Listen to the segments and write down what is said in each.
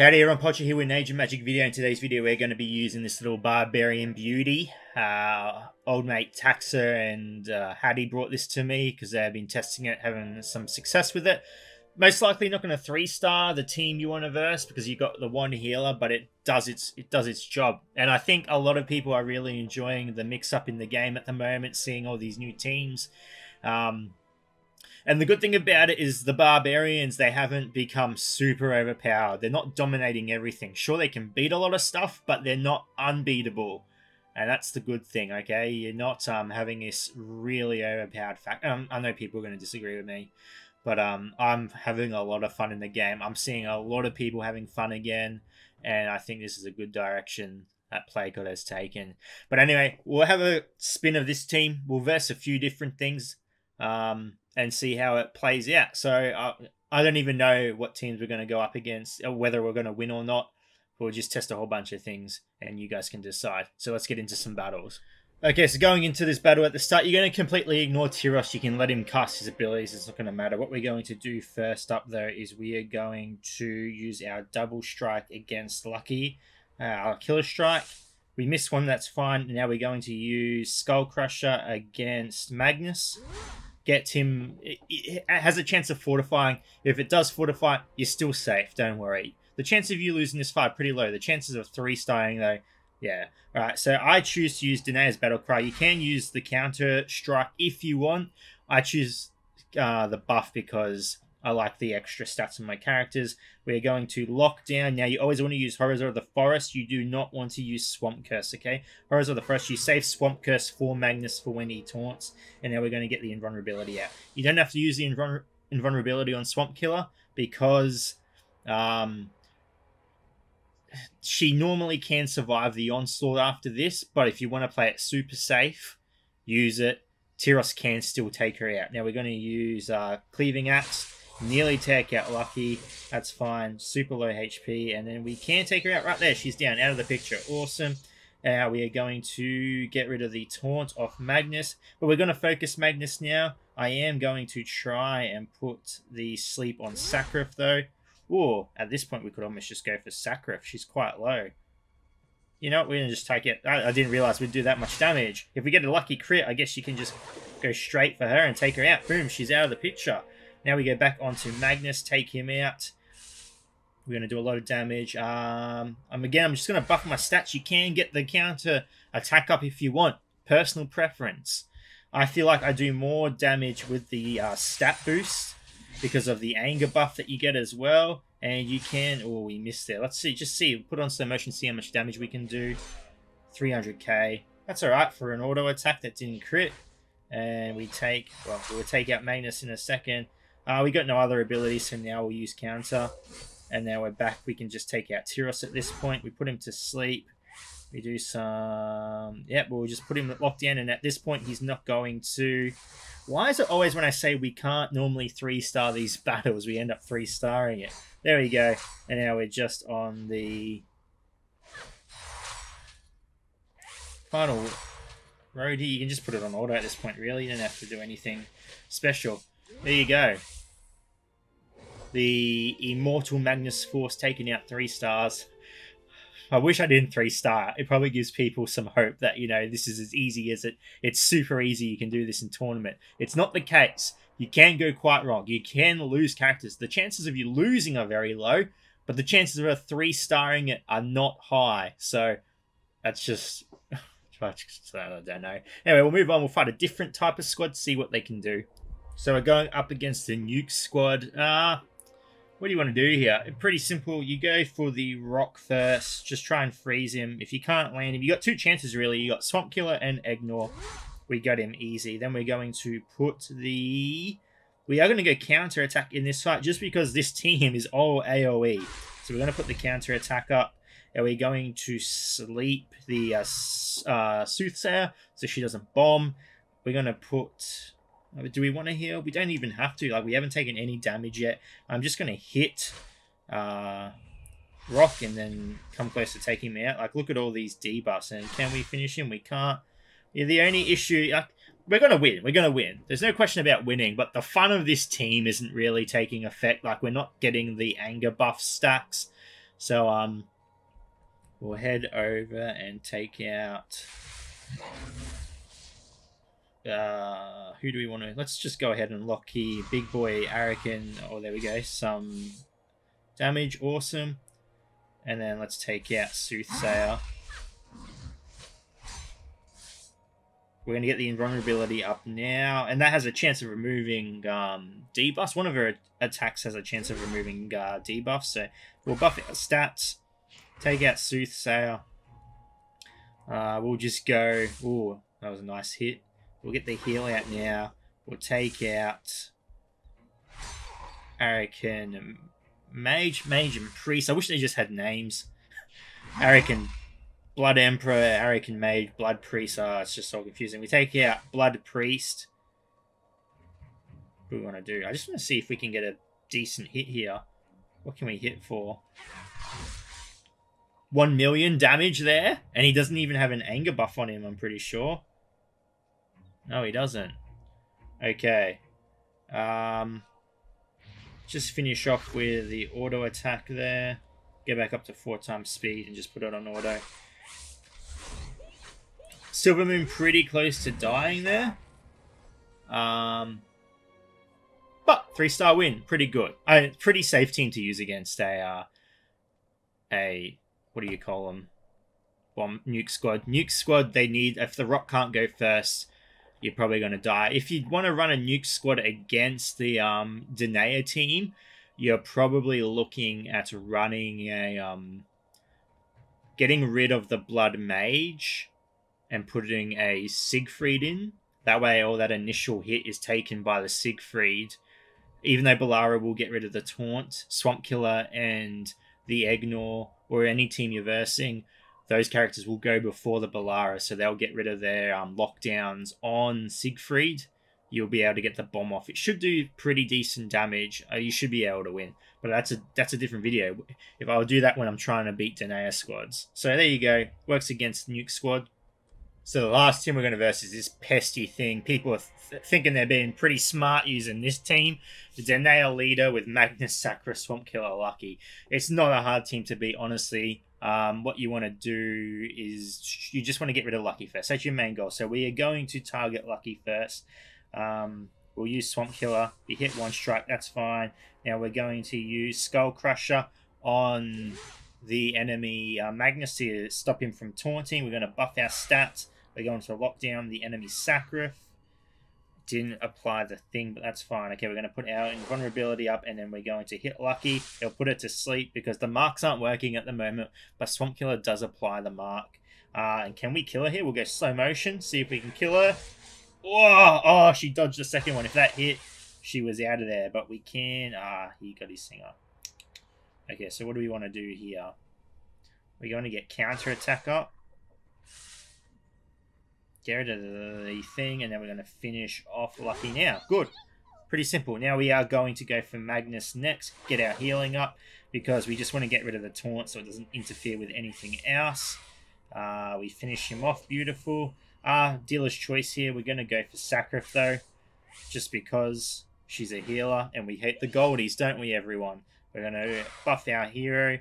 Howdy everyone, Pocher here with an Age of Magic video. In today's video we're going to be using this little Barbarian beauty. Old mate Taxer and Howdy brought this to me because they've been testing it, having some success with it. Most likely not going to 3-star the team you want to verse because you got the one healer, but it does its job. And I think a lot of people are really enjoying the mix-up in the game at the moment, seeing all these new teams. And the good thing about it is the Barbarians, they haven't become super overpowered. They're not dominating everything. Sure, they can beat a lot of stuff, but they're not unbeatable. And that's the good thing, okay? You're not having this really overpowered fact. I know people are going to disagree with me, but I'm having a lot of fun in the game. I'm seeing a lot of people having fun again, and I think this is a good direction that PlayCode has taken. But anyway, we'll have a spin of this team. We'll verse a few different things. And see how it plays out. So I don't even know what teams we're going to go up against, or whether we're going to win or not. We'll just test a whole bunch of things, and you guys can decide. So let's get into some battles. Okay, so going into this battle at the start, you're going to completely ignore Tyros. You can let him cast his abilities. It's not going to matter. What we're going to do first up, though, is we are going to use our double strike against Lucky. Our killer strike. We missed one, that's fine. Now we're going to use Skull Crusher against Magnus. Get him, it has a chance of fortifying. If it does fortify, you're still safe, don't worry. The chance of you losing this fight pretty low. The chances of 3-starring though, yeah. Alright, so I choose to use Danae's Battle Cry. You can use the counter strike if you want. I choose the buff because I like the extra stats on my characters. We're going to lock down. Now, you always want to use Horrors of the Forest. You do not want to use Swamp Curse, okay? Horrors of the Forest, you save Swamp Curse for Magnus for when he taunts. And now we're going to get the invulnerability out. You don't have to use the invulnerability on Swamp Killer because she normally can survive the onslaught after this. But if you want to play it super safe, use it. Tyros can still take her out. Now, we're going to use Cleaving Axe. Nearly take out Lucky. That's fine. Super low HP. And then we can take her out right there. She's down. Out of the picture. Awesome. We are going to get rid of the taunt off Magnus. But we're going to focus Magnus now. I am going to try and put the sleep on Sacrif though. Or at this point we could almost just go for Sacrif. She's quite low. You know what? We're going to just take it. I didn't realize we'd do that much damage. If we get a lucky crit, I guess you can just go straight for her and take her out. Boom. She's out of the picture. Now we go back onto Magnus, take him out. We're going to do a lot of damage. I'm just going to buff my stats. You can get the counter attack up if you want. Personal preference. I feel like I do more damage with the stat boost because of the anger buff that you get as well. And you can... Oh, we missed there. Let's see. Just see. Put on slow motion, see how much damage we can do. 300k. That's alright for an auto attack that didn't crit. And we take... Well, we'll take out Magnus in a second. We got no other abilities, so now we'll use counter. And now we're back. We can just take out Tyros at this point. We put him to sleep. We do some... Yep, we'll just put him locked down. And at this point, he's not going to... Why is it always when I say we can't normally 3-star these battles, we end up 3-starring it? There we go. And now we're just on the... final road here. You can just put it on auto at this point, really. You don't have to do anything special. There you go. The Immortal Magnus Force taking out 3 stars. I wish I didn't 3-star. It probably gives people some hope that, you know, this is as easy as it. It's super easy. You can do this in tournament. It's not the case. You can go quite wrong. You can lose characters. The chances of you losing are very low, but the chances of a 3-starring it are not high. So that's just... I don't know. Anyway, we'll move on. We'll fight a different type of squad, see what they can do. So we're going up against the Nuke squad. What do you want to do here? Pretty simple. You go for the rock first. Just try and freeze him. If you can't land him, you got 2 chances really. You got Swamp Killer and Aegnor. We got him easy. Then we're going to put the... We are going to go counter attack in this fight just because this team is all AoE. So we're going to put the counter attack up. And we're going to sleep the Soothsayer so she doesn't bomb. We're going to put... Do we want to heal? We don't even have to. Like, we haven't taken any damage yet. I'm just going to hit Rock and then come close to taking him out. Like, look at all these debuffs. And can we finish him? We can't. Yeah, the only issue... we're going to win. We're going to win. There's no question about winning. But the fun of this team isn't really taking effect. Like, we're not getting the anger buff stacks. So we'll head over and take out. Who do we want to? Let's just go ahead and lock here. Big boy Arakin. Oh, there we go. Some damage. Awesome. And then let's take out Soothsayer. We're going to get the invulnerability up now. And that has a chance of removing debuffs. One of her attacks has a chance of removing debuffs. So we'll buff our stats. Take out Soothsayer. We'll just go... Ooh, that was a nice hit. We'll get the heal out now. We'll take out Arakin and Mage and Priest. I wish they just had names. Arakin Blood Emperor, Arakin Mage, Blood Priest. It's just so confusing. We take out Blood Priest. What do we want to do? I just want to see if we can get a decent hit here. What can we hit for? 1 million damage there. And he doesn't even have an anger buff on him, I'm pretty sure. No, he doesn't. Okay. Just finish off with the auto attack there. Get back up to 4 times speed and just put it on auto. Silvermoon pretty close to dying there. But 3-star win. Pretty good. Pretty safe team to use against a what do you call them? Nuke squad. Nuke squad, they need... If the rock can't go first... You're probably going to die. If you want to run a nuke squad against the Danae team, you're probably looking at running a... getting rid of the Blood Mage and putting a Siegfried in. That way all that initial hit is taken by the Siegfried. Even though Balara will get rid of the Taunt, Swamp Killer and the Aegnor, or any team you're versing, those characters will go before the Balara, so they'll get rid of their lockdowns on Siegfried. You'll be able to get the bomb off. It should do pretty decent damage. You should be able to win. But that's a different video. If I'll do that when I'm trying to beat Danae squads. So there you go. Works against Nuke squad. So the last team we're going to verse is this pesty thing. People are thinking they're being pretty smart using this team. The Danae leader with Magnus, Sakura, Swamp Killer, Lucky. It's not a hard team to beat, honestly. What you want to do is you just want to get rid of Lucky first. That's your main goal. So we are going to target Lucky first. We'll use Swamp Killer. We hit 1 strike, that's fine. Now we're going to use Skull Crusher on the enemy Magnus to stop him from taunting. We're going to buff our stats. We're going to lock down the enemy Sacrif. Didn't apply the thing, but that's fine. Okay, we're going to put our invulnerability up, and then we're going to hit Lucky. It'll put it to sleep because the marks aren't working at the moment, but Swamp Killer does apply the mark. And can we kill her here? We'll go slow motion, see if we can kill her. Oh, she dodged the second one. If that hit, she was out of there, but we can... he got his thing up. Okay, so what do we want to do here? We're going to get counter attack up. Get rid of the thing, and then we're going to finish off Lucky now. Good. Pretty simple. Now we are going to go for Magnus next. Get our healing up, because we just want to get rid of the taunt so it doesn't interfere with anything else. We finish him off. Beautiful. Dealer's choice here. We're going to go for Sacrif, though, just because she's a healer, and we hate the goldies, don't we, everyone? We're going to buff our hero,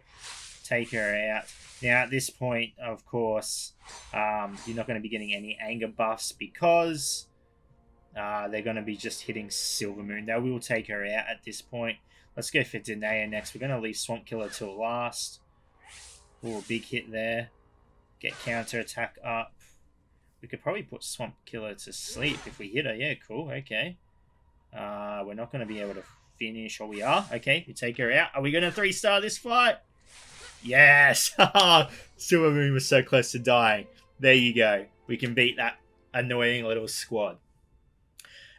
take her out. Now, at this point, of course, you're not going to be getting any anger buffs because they're going to be just hitting Silvermoon. Now, we will take her out at this point. Let's go for Danae next. We're going to leave Swamp Killer till last. Ooh, big hit there. Get counter attack up. We could probably put Swamp Killer to sleep if we hit her. Yeah, cool. Okay. We're not going to be able to finish. Or we are. Okay, we take her out. Are we going to 3-star this fight? Yes! Silvermoon was so close to dying. There you go. We can beat that annoying little squad.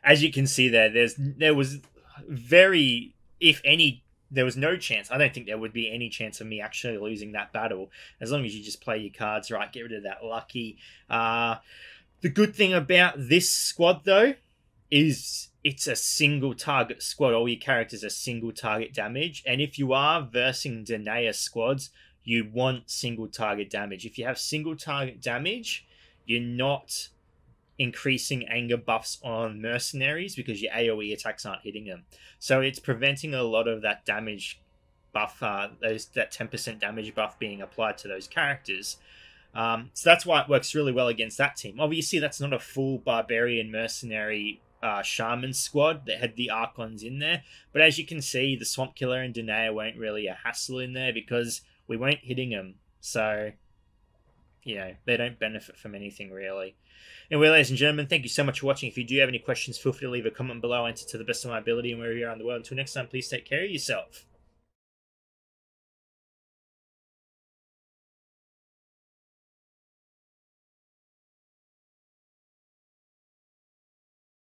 As you can see there was very, if any, there was no chance. I don't think there would be any chance of me actually losing that battle. As long as you just play your cards right, get rid of that Lucky. The good thing about this squad, though, is it's a single target squad. All your characters are single target damage. And if you are versing Danae squads, you want single target damage. If you have single target damage, you're not increasing anger buffs on mercenaries because your AoE attacks aren't hitting them. So it's preventing a lot of that damage buff, that 10% damage buff being applied to those characters. So that's why it works really well against that team. Obviously, that's not a full Barbarian Mercenary Shaman squad that had the Archons in there. But as you can see, the Swamp Killer and Danae weren't really a hassle in there because we weren't hitting them. So, they don't benefit from anything really. Anyway, ladies and gentlemen, thank you so much for watching. If you do have any questions, feel free to leave a comment below. Enter to the best of my ability and wherever you are in the world. Until next time, please take care of yourself.